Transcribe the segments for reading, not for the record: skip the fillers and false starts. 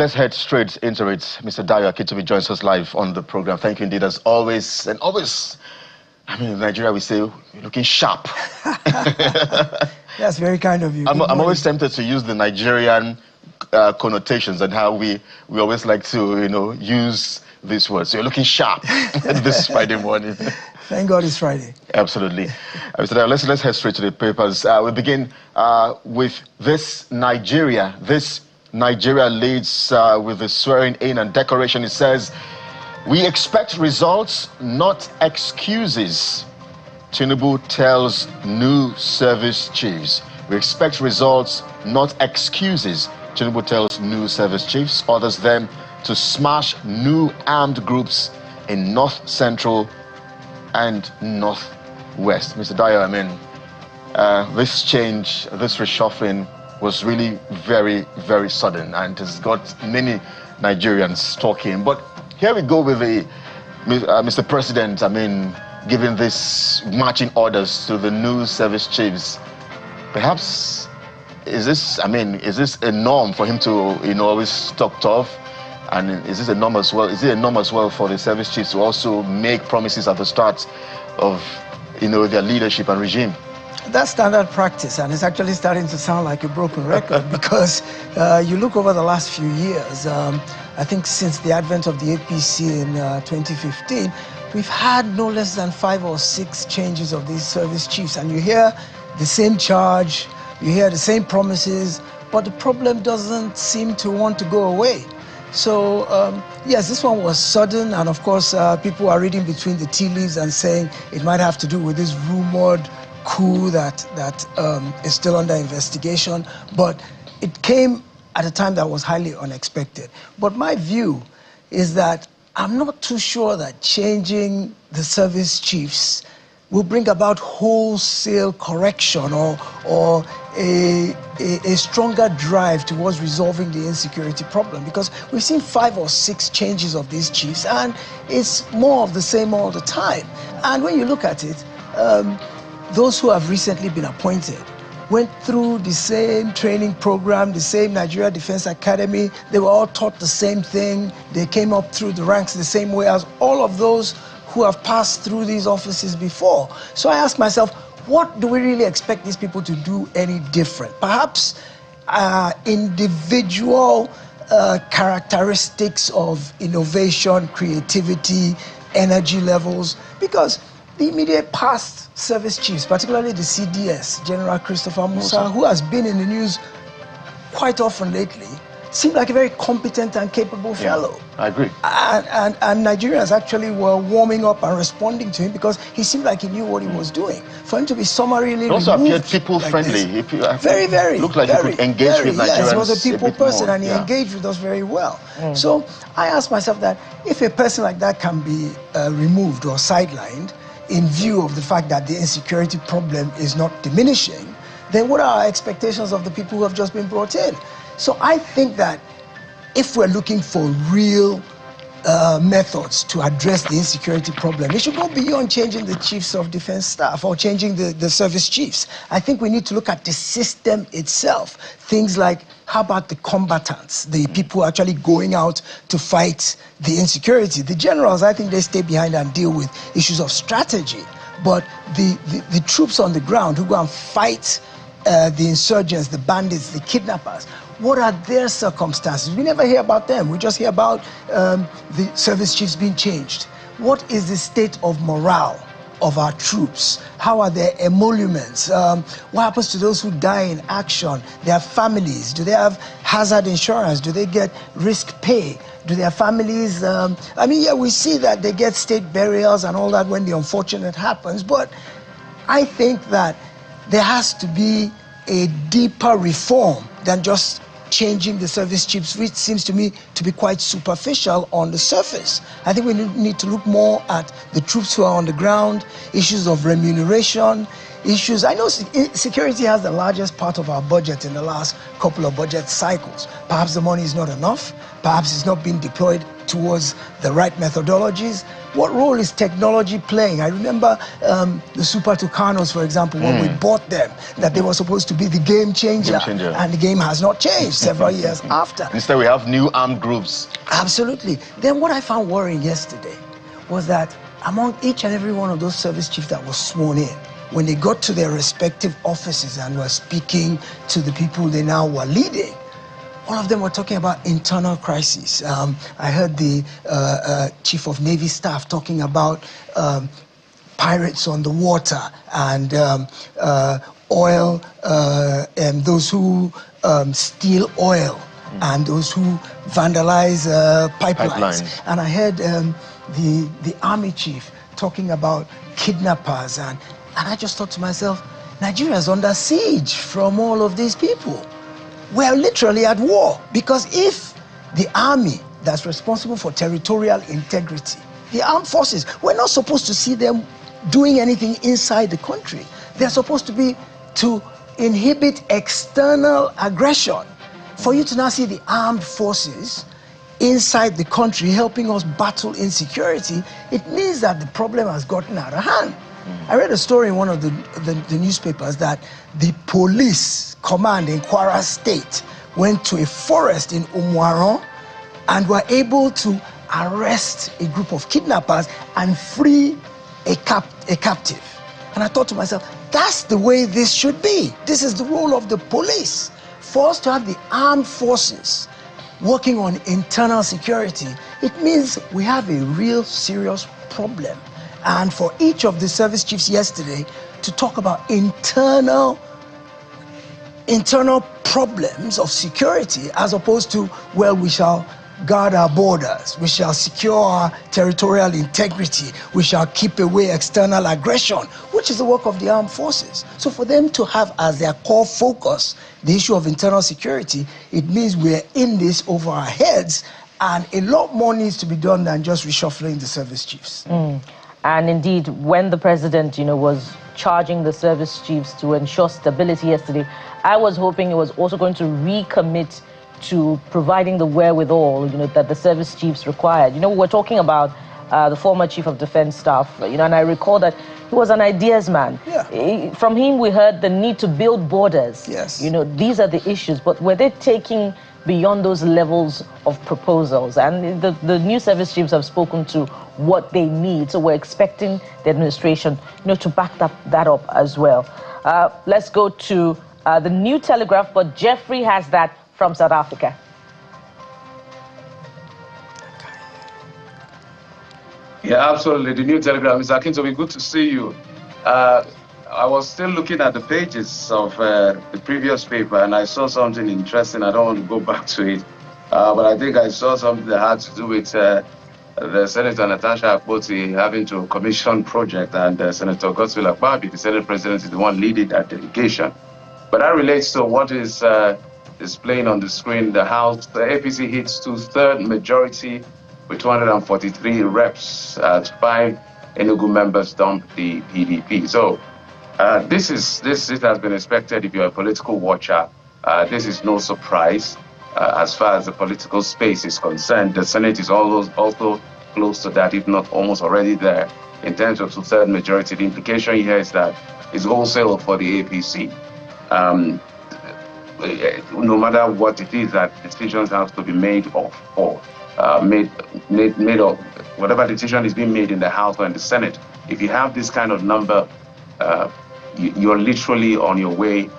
let's head straight into it. Mr. Dayo Akitobi joins us live on the program. Thank you indeed, as always. And always, I mean, in Nigeria, we say, you're looking sharp. That's very kind of you. I'm always tempted to use the Nigerian connotations and how we always like to, use these words. So you're looking sharp this Friday morning. Thank God it's Friday. Absolutely. Mr. Dayo, let's head straight to the papers. We begin with this Nigeria. This Nigeria leads with the swearing in and declaration. It says, "We expect results, not excuses." Tinubu tells new service chiefs. We expect results, not excuses. Tinubu tells new service chiefs, orders them to smash new armed groups in North Central and Northwest. Mr. Dayo, I mean, this change, this reshuffling was really very, very sudden and has got many Nigerians talking. But here we go with the Mr. President, I mean, giving this marching orders to the new service chiefs. Perhaps, is this a norm for him to, always talk tough? And is this a norm as well? Is it a norm as well for the service chiefs to also make promises at the start of, their leadership and regime? That's standard practice, and it's actually starting to sound like a broken record because you look over the last few years, I think since the advent of the APC in 2015, we've had no less than 5 or 6 changes of these service chiefs, and you hear the same charge, you hear the same promises, but the problem doesn't seem to want to go away. So, yes, this one was sudden, and of course, people are reading between the tea leaves and saying it might have to do with this rumored coup that is still under investigation, but it came at a time that was highly unexpected. But my view is that I'm not too sure that changing the service chiefs will bring about wholesale correction or a stronger drive towards resolving the insecurity problem, because we've seen 5 or 6 changes of these chiefs and it's more of the same all the time. And when you look at it, those who have recently been appointed went through the same training program, the same Nigeria Defense Academy. They were all taught the same thing. They came up through the ranks the same way as all of those who have passed through these offices before. So I ask myself, what do we really expect these people to do any different? Perhaps individual characteristics of innovation, creativity, energy levels, because the immediate past service chiefs, particularly the CDS, General Christopher Musa, who has been in the news quite often lately, seemed like a very competent and capable fellow. I agree. And Nigerians actually were warming up and responding to him because he seemed like he knew what he was doing. For him to be summarily removed, also appeared people-friendly. Like very. Looked like he could engage with Nigerians. Yes, he was a people person more, and he engaged with us very well. So I asked myself that if a person like that can be removed or sidelined in view of the fact that the insecurity problem is not diminishing, then what are our expectations of the people who have just been brought in? So I think that if we're looking for real methods to address the insecurity problem, it should go beyond changing the chiefs of defense staff or changing the service chiefs. I think we need to look at the system itself. Things like, how about the combatants, the people actually going out to fight the insecurity? The generals, I think they stay behind and deal with issues of strategy. But the troops on the ground who go and fight the insurgents, the bandits, the kidnappers, what are their circumstances? We never hear about them. We just hear about the service chiefs being changed. What is the state of morale of our troops? How are their emoluments? What happens to those who die in action? Their families, do they have hazard insurance? Do they get risk pay? Do their families, we see that they get state burials and all that when the unfortunate happens, but I think that there has to be a deeper reform than just changing the service chiefs, which seems to me to be quite superficial on the surface. I think we need to look more at the troops who are on the ground, issues of remuneration, issues. I know security has the largest part of our budget in the last couple of budget cycles. Perhaps the money is not enough, perhaps it's not being deployed towards the right methodologies? What role is technology playing? I remember the Super Tucanos, for example, when we bought them, that they were supposed to be the game changer. And the game has not changed several years after. Instead, we have new armed groups. Absolutely. Then what I found worrying yesterday was that among each and every one of those service chiefs that was sworn in, when they got to their respective offices and were speaking to the people they now were leading, all of them were talking about internal crises. I heard the Chief of Navy Staff talking about pirates on the water and oil, and those who steal oil and those who vandalize pipelines. And I heard the Army Chief talking about kidnappers. And I just thought to myself, Nigeria is under siege from all of these people. We're literally at war, because if the army that's responsible for territorial integrity, the armed forces, we're not supposed to see them doing anything inside the country. They're supposed to be to inhibit external aggression. For you to now see the armed forces inside the country helping us battle insecurity, it means that the problem has gotten out of hand. I read a story in one of the newspapers that the police command in Kwara State went to a forest in Umuaron and were able to arrest a group of kidnappers and free a captive. And I thought to myself, that's the way this should be. This is the role of the police. For us to have the armed forces working on internal security, it means we have a real serious problem. And for each of the service chiefs yesterday to talk about internal problems of security, as opposed to, well, we shall guard our borders, we shall secure our territorial integrity, we shall keep away external aggression, which is the work of the armed forces. So for them to have as their core focus the issue of internal security, it means we're in this over our heads, and a lot more needs to be done than just reshuffling the service chiefs. And indeed, when the president, was charging the service chiefs to ensure stability yesterday, I was hoping it was also going to recommit to providing the wherewithal, that the service chiefs required. We're talking about the former Chief of Defense Staff, and I recall that he was an ideas man. Yeah. From him, we heard the need to build borders. Yes. These are the issues, but were they taking beyond those levels of proposals? And the new service chiefs have spoken to what they need, so we're expecting the administration, to back that up as well. Let's go to the New Telegraph, but Jeffrey has that from South Africa. Yeah, absolutely. The New Telegraph. Mr. Akintobi, good to see you. I was still looking at the pages of the previous paper, and I saw something interesting. I don't want to go back to it, but I think I saw something that had to do with the Senator Natasha Akpoti having to commission project, and Senator Godswill Akpabio, the Senate President, is the one leading that delegation. But that relates to what is displaying on the screen. The House, the APC hits 2/3 majority with 243 reps. 5 Enugu members dump the PDP. So this has been expected if you're a political watcher. This is no surprise as far as the political space is concerned. The Senate is also close to that, if not almost already there. In terms of 2/3 majority, the implication here is that it's wholesale for the APC. No matter what it is, that decisions have to be made of, or made of whatever decision is being made in the House or in the Senate. If you have this kind of number, you're literally on your way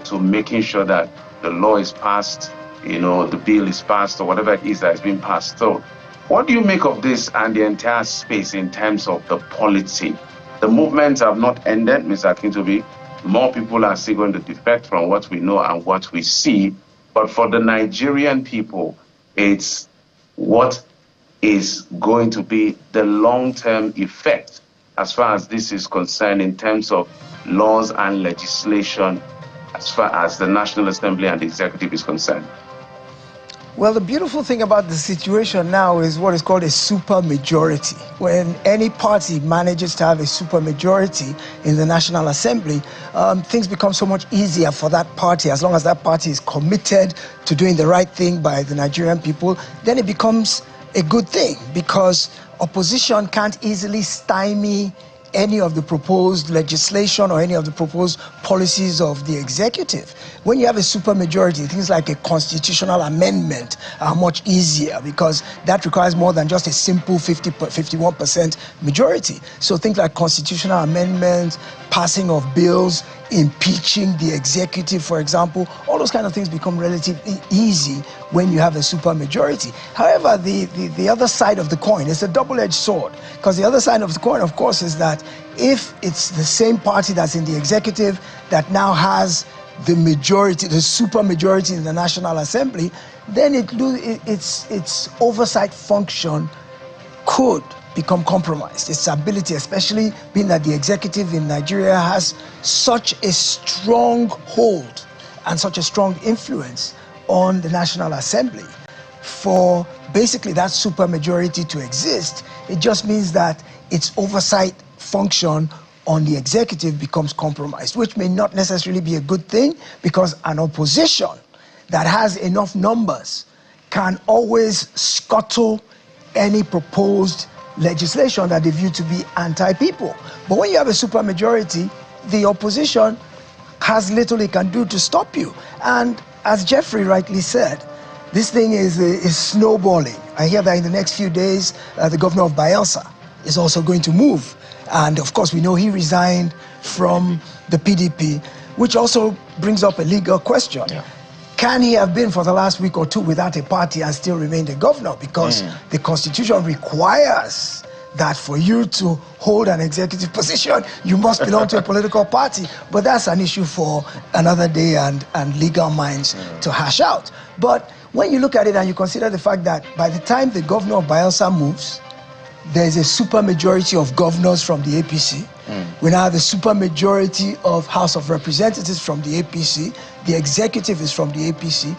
to making sure that the law is passed, the bill is passed, or whatever it is that is being passed. So what do you make of this and the entire space in terms of the policy? The movements have not ended, Mr. Akintobi. More people are still going to defect from what we know and what we see. But for the Nigerian people, it's what is going to be the long-term effect as far as this is concerned in terms of laws and legislation as far as the National Assembly and the Executive is concerned. Well, the beautiful thing about the situation now is what is called a super majority. When any party manages to have a super majority in the National Assembly, things become so much easier for that party. As long as that party is committed to doing the right thing by the Nigerian people, then it becomes a good thing, because opposition can't easily stymie any of the proposed legislation or any of the proposed policies of the executive. When you have a supermajority, things like a constitutional amendment are much easier, because that requires more than just a simple 51% majority. So things like constitutional amendments, passing of bills, impeaching the executive, for example, all those kind of things become relatively easy when you have a supermajority. However, the other side of the coin is a double-edged sword, because the other side of the coin, of course, is that if it's the same party that's in the executive that now has the majority, the supermajority in the National Assembly, then its oversight function could become compromised. Its ability, especially being that the executive in Nigeria has such a strong hold and such a strong influence on the National Assembly, for basically that supermajority to exist, it just means that its oversight function on the executive becomes compromised, which may not necessarily be a good thing, because an opposition that has enough numbers can always scuttle any proposed legislation that they view to be anti-people. But when you have a supermajority, the opposition has little it can do to stop you. And as Jeffrey rightly said, this thing is snowballing. I hear that in the next few days, the governor of Bayelsa is also going to move. And of course, we know he resigned from the PDP, which also brings up a legal question. Yeah. Can he have been for the last week or two without a party and still remain the governor? Because the Constitution requires that for you to hold an executive position, you must belong to a political party. But that's an issue for another day and legal minds to hash out. But when you look at it and you consider the fact that by the time the governor of Bayelsa moves, there's a supermajority of governors from the APC. We now have a supermajority of House of Representatives from the APC. The executive is from the APC.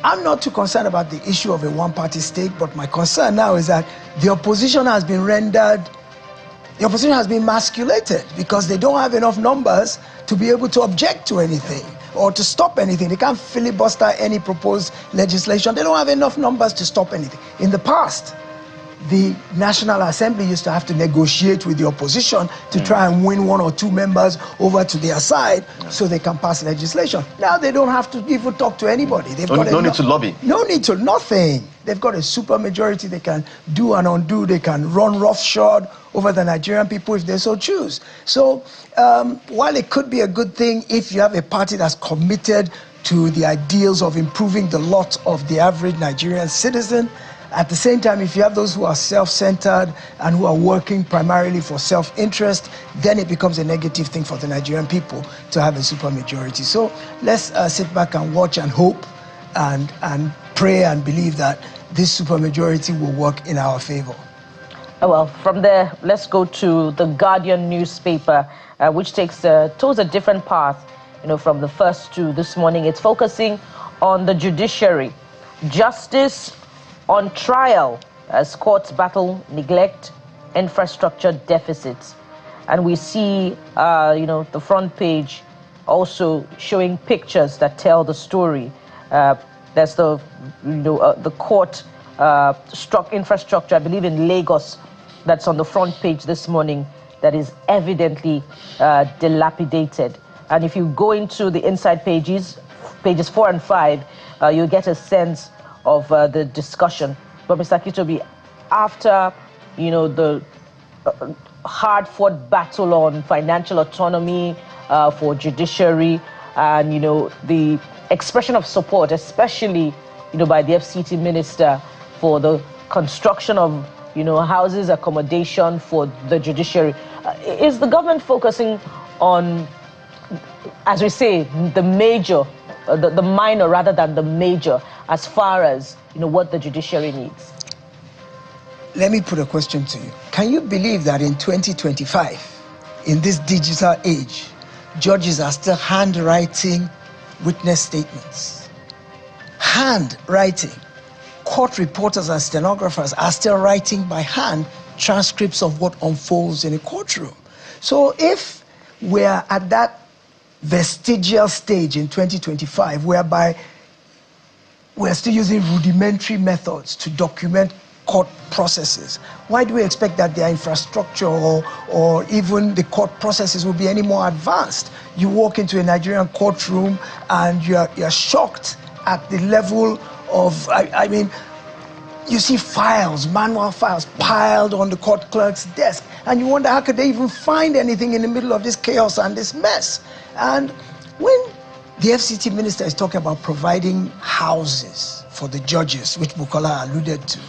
I'm not too concerned about the issue of a one-party state, but my concern now is that the opposition has been emasculated, because they don't have enough numbers to be able to object to anything or to stop anything. They can't filibuster any proposed legislation. They don't have enough numbers to stop anything. In the past, the National Assembly used to have to negotiate with the opposition to try and win one or two members over to their side so they can pass legislation. Now they don't have to even talk to anybody. They've got no need to lobby. No need to nothing. They've got a supermajority. They can do and undo. They can run roughshod over the Nigerian people if they so choose. So while it could be a good thing if you have a party that's committed to the ideals of improving the lot of the average Nigerian citizen, at the same time, if you have those who are self-centered and who are working primarily for self-interest, then it becomes a negative thing for the Nigerian people to have a supermajority. So let's sit back and watch and hope and pray and believe that this supermajority will work in our favor. Well, from there, let's go to the Guardian newspaper, which takes towards a different path, from the first two this morning. It's focusing on the judiciary. Justice on trial as courts battle neglect, infrastructure deficits. And we see, the front page also showing pictures that tell the story. There's the court infrastructure, I believe in Lagos, that's on the front page this morning, that is evidently dilapidated. And if you go into the inside pages 4 and 5, you get a sense of the discussion. But Mr. Kitobi, after, the hard-fought battle on financial autonomy for judiciary and, the expression of support, especially, by the FCT minister for the construction of, houses, accommodation for the judiciary, is the government focusing on, as we say, the major, the minor rather than the major, as far as what the judiciary needs? Let me put a question to you. Can you believe that in 2025, in this digital age, judges are still handwriting witness statements? Handwriting. Court reporters and stenographers are still writing by hand transcripts of what unfolds in a courtroom. So if we're at that vestigial stage in 2025, whereby we're still using rudimentary methods to document court processes? Why do we expect that their infrastructure or even the court processes will be any more advanced? You walk into a Nigerian courtroom and you're shocked at the level of, I mean, you see files, manual files piled on the court clerk's desk, and you wonder how could they even find anything in the middle of this chaos and this mess? And when the FCT minister is talking about providing houses for the judges, which Bukola alluded to,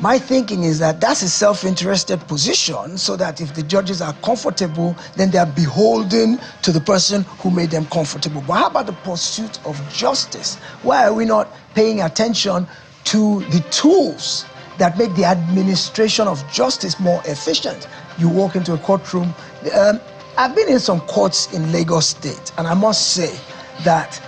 my thinking is that that's a self-interested position, so that if the judges are comfortable, then they're beholden to the person who made them comfortable. But how about the pursuit of justice? Why are we not paying attention to the tools that make the administration of justice more efficient? You walk into a courtroom. I've been in some courts in Lagos State, and I must say that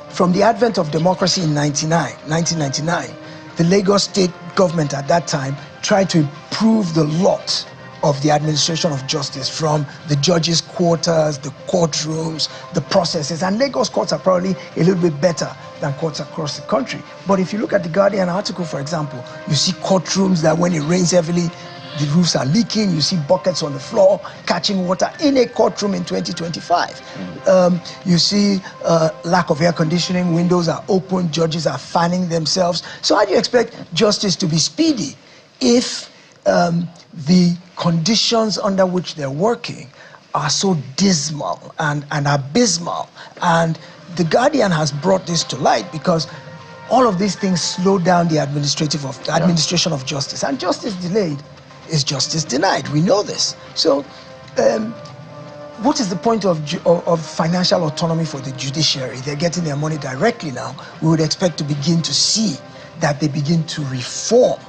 from the advent of democracy in 1999, the Lagos State government at that time tried to improve the lot of the administration of justice, from the judges' quarters, the courtrooms, the processes. And Lagos courts are probably a little bit better than courts across the country. But if you look at the Guardian article, for example, you see courtrooms that when it rains heavily, the roofs are leaking. You see buckets on the floor catching water in a courtroom in 2025. You see lack of air conditioning, windows are open, judges are fanning themselves. So how do you expect justice to be speedy if the conditions under which they're working are so dismal and abysmal? And the Guardian has brought this to light because all of these things slow down the administration of justice. And justice delayed is justice denied. We know this. So what is the point of financial autonomy for the judiciary? They're getting their money directly now. We would expect to begin to see that they begin to reform.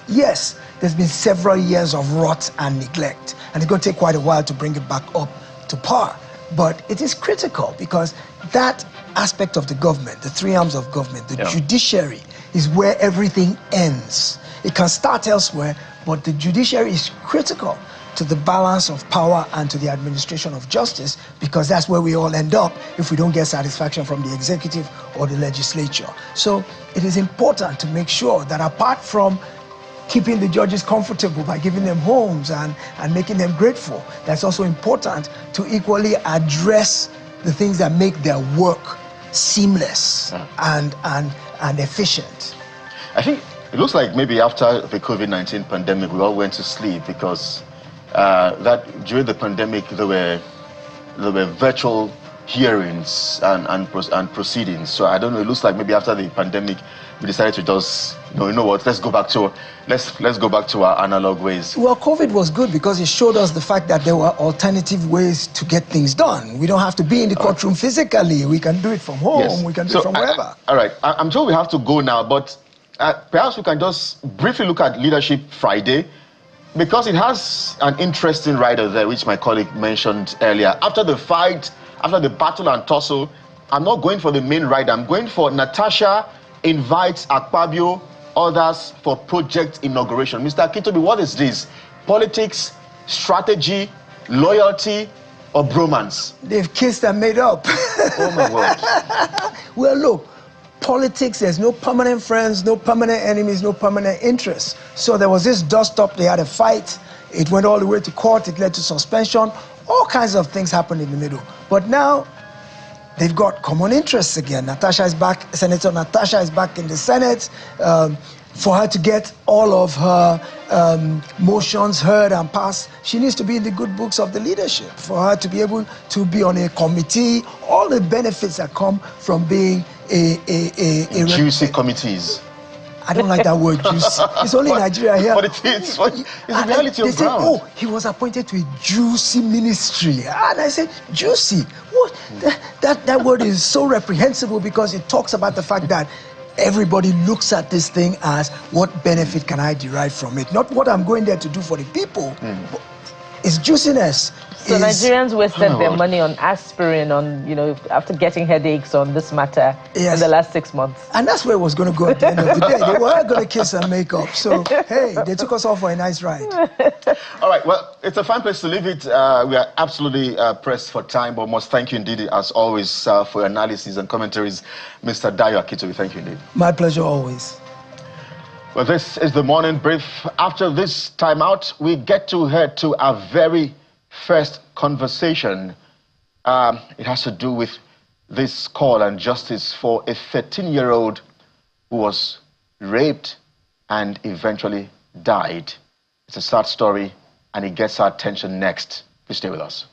Yes, there's been several years of rot and neglect, and it's going to take quite a while to bring it back up to par. But it is critical because that aspect of the government, the three arms of government, the judiciary, is where everything ends. It can start elsewhere, but the judiciary is critical to the balance of power and to the administration of justice, because that's where we all end up if we don't get satisfaction from the executive or the legislature. So it is important to make sure that apart from keeping the judges comfortable by giving them homes and making them grateful, that's also important to equally address the things that make their work seamless and efficient. I think it looks like maybe after the COVID-19 pandemic, we all went to sleep, because that during the pandemic there were virtual hearings and proceedings. So I don't know. It looks like maybe after the pandemic, we decided to just you know what? Let's go back to our analog ways. Well, COVID was good because it showed us the fact that there were alternative ways to get things done. We don't have to be in the courtroom physically. We can do it from home. Yes. We can do it from wherever. All right. I'm told we have to go now, but perhaps we can just briefly look at Leadership Friday, because it has an interesting rider there, which my colleague mentioned earlier. After the fight, after the battle and tussle, I'm not going for the main rider. I'm going for Natasha invites Akpabio, others for project inauguration. Mr. Akintobi, what is this? Politics, strategy, loyalty, or bromance? They've kissed and made up. Oh my word. Well, look, politics, there's no permanent friends, no permanent enemies, no permanent interests. So there was this dust-up, they had a fight, it went all the way to court, it led to suspension, all kinds of things happened in the middle. But now, they've got common interests again. Natasha is back, Senator Natasha is back in the Senate. For her to get all of her motions heard and passed, she needs to be in the good books of the leadership. For her to be able to be on a committee, all the benefits that come from being a juicy committees. I don't like that word, juicy. It's only in Nigeria here. But it's the reality of ground. Oh, he was appointed to a juicy ministry. And I said, juicy? What? That word is so reprehensible, because it talks about the fact that everybody looks at this thing as, what benefit can I derive from it? Not what I'm going there to do for the people. But it's juiciness. So Nigerians wasted their money on aspirin, after getting headaches on this matter in the last 6 months. And that's where it was going to go at the end of the day. They were going to kiss and make up. So, hey, they took us all for a nice ride. All right, well, it's a fine place to leave it. We are absolutely pressed for time, but must thank you indeed, as always, for your analysis and commentaries. Mr. Dayo Akintobi, thank you indeed. My pleasure always. Well, this is the morning brief. After this timeout, we get to head to our very first conversation. It has to do with this call and justice for a 13-year-old who was raped and eventually died. It's a sad story, and it gets our attention next. Please stay with us.